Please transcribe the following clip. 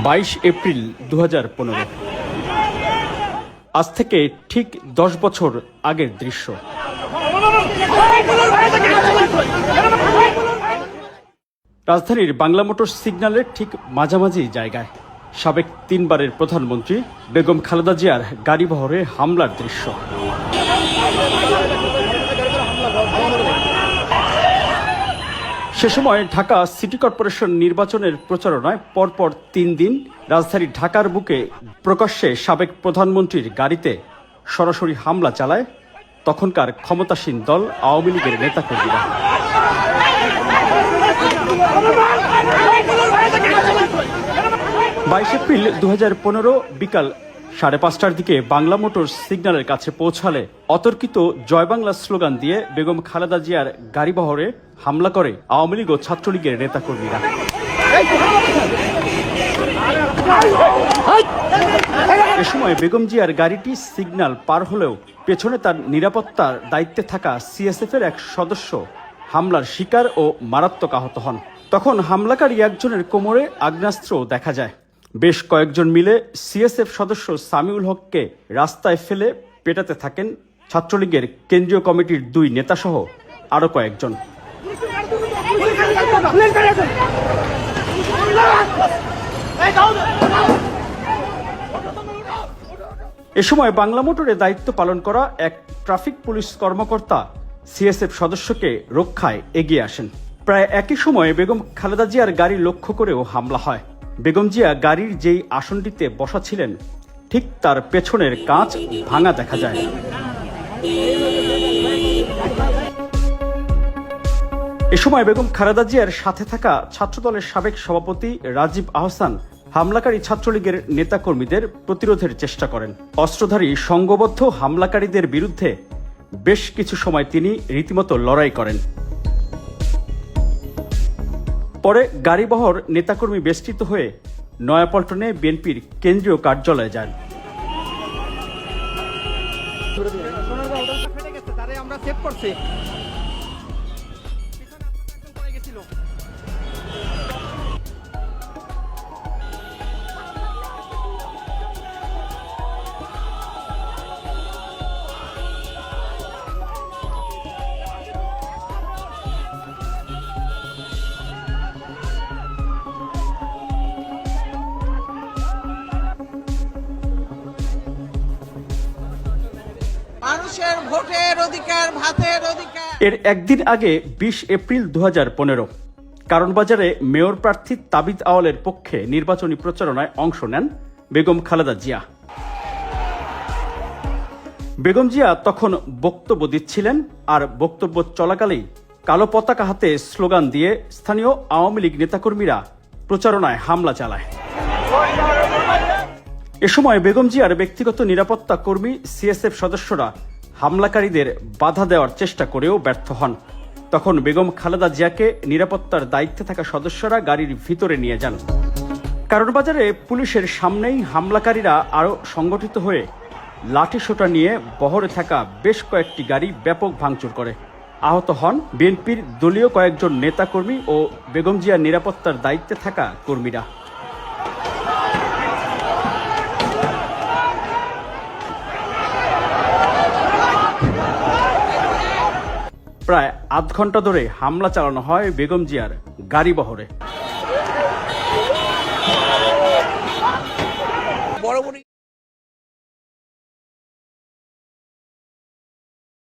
22 April 2015। আজ থেকে ঠিক 10 বছর আগের দৃশ্য। রাজধানীর বাংলা মোটর সিগন্যালের ঠিক মাঝামাঝি জায়গায় সাবেক 3 বারের প্রধানমন্ত্রী বেগম খালেদা জিয়ার গাড়িবহরে হামলার দৃশ্য। সে সময় ঢাকা সিটি কর্পোরেশন নির্বাচনের প্রচারণায় পরপর 3 দিন রাজধানী ঢাকার বুকে প্রকাশ্যে সাবেক প্রধানমন্ত্রীর গাড়িতে সরাসরি হামলা চালায় তখনকার ক্ষমতাসীন দল আওয়ামী লীগের নেতাকর্মীরা। 22 এপ্রিল 2015 বিকাল 5:30টার দিকে বাংলা মোটর সিগন্যালের কাছে পৌঁছালে অতর্কিত জয় বাংলা স্লোগান দিয়ে বেগম খালেদা জিয়ার গাড়িবহরে হামলা করে আওয়ামী লীগ ও ছাত্রলীগের নেতাকর্মীরা। এ সময় বেগম জিয়ার গাড়িটি সিগন্যাল পার হলেও পেছনে তার নিরাপত্তার দায়িত্বে থাকা সিএসএফের এক সদস্য হামলার শিকার ও মারাত্মক আহত হন। তখন হামলাকারী একজনের কোমরে আগ্নেয়াস্ত্র দেখা যায়। বেশ কয়েকজন মিলে সিএসএফ সদস্য সামিউল হককে রাস্তায় ফেলে পেটাতে থাকেন ছাত্রলীগের কেন্দ্রীয় কমিটির 2 নেতাসহ আরও কয়েকজন। এ সময় বাংলা মোটরে দায়িত্ব পালন করা এক ট্রাফিক পুলিশ কর্মকর্তা সিএসএফ সদস্যকে রক্ষায় এগিয়ে আসেন। প্রায় একই সময়ে বেগম খালেদা জিয়ার গাড়ি লক্ষ্য করেও হামলা হয়। বেগম জিয়া গাড়ির যেই আসনটিতে বসা ছিলেন ঠিক তার পেছনের কাঁচ ভাঙা দেখা যায়। এ সময় বেগম খালেদা জিয়ার সাথে থাকা ছাত্রদলের সাবেক সভাপতি রাজীব আহসান হামলাকারী ছাত্রলীগের নেতাকর্মীদের প্রতিরোধের চেষ্টা করেন। অস্ত্রধারী সংঘবদ্ধ হামলাকারীদের বিরুদ্ধে বেশ কিছু সময় তিনি রীতিমতো লড়াই করেন। পরে গাড়িবহর নেতাকর্মী বেষ্টিত হয়ে নয়াপল্টনে বিএনপির কেন্দ্রীয় কার্যালয়ে যান। মানুষের ভোটের অধিকার, ভাতের অধিকার। এর একদিন আগে 20 এপ্রিল 2015 কারণ বাজারে মেয়র প্রার্থী তাবিদ আওয়ালের পক্ষে নির্বাচনী প্রচারণায় অংশ নেন বেগম খালেদা জিয়া। বেগম জিয়া তখন বক্তব্য দিচ্ছিলেন, আর বক্তব্য চলাকালেই কালো পতাকা হাতে স্লোগান দিয়ে স্থানীয় আওয়ামী লীগ নেতাকর্মীরা প্রচারণায় হামলা চালায়। এ সময় বেগম জিয়ার ব্যক্তিগত নিরাপত্তা কর্মী সিএসএফ সদস্যরা হামলাকারীদের বাধা দেওয়ার চেষ্টা করেও ব্যর্থ হন। তখন বেগম খালেদা জিয়াকে নিরাপত্তার দায়িত্বে থাকা সদস্যরা গাড়ির ভিতরে নিয়ে যান। কারণ বাজারে পুলিশের সামনেই হামলাকারীরা আরও সংগঠিত হয়ে লাঠিসোঁটা নিয়ে বহরে থাকা বেশ কয়েকটি গাড়ি ব্যাপক ভাঙচুর করে। আহত হন বিএনপির দলীয় কয়েকজন নেতাকর্মী ও বেগম জিয়ার নিরাপত্তার দায়িত্বে থাকা কর্মীরা। প্রায় আধ ঘন্টা ধরে হামলা চালানো হয় বেগম জিয়ার গাড়িবহরে।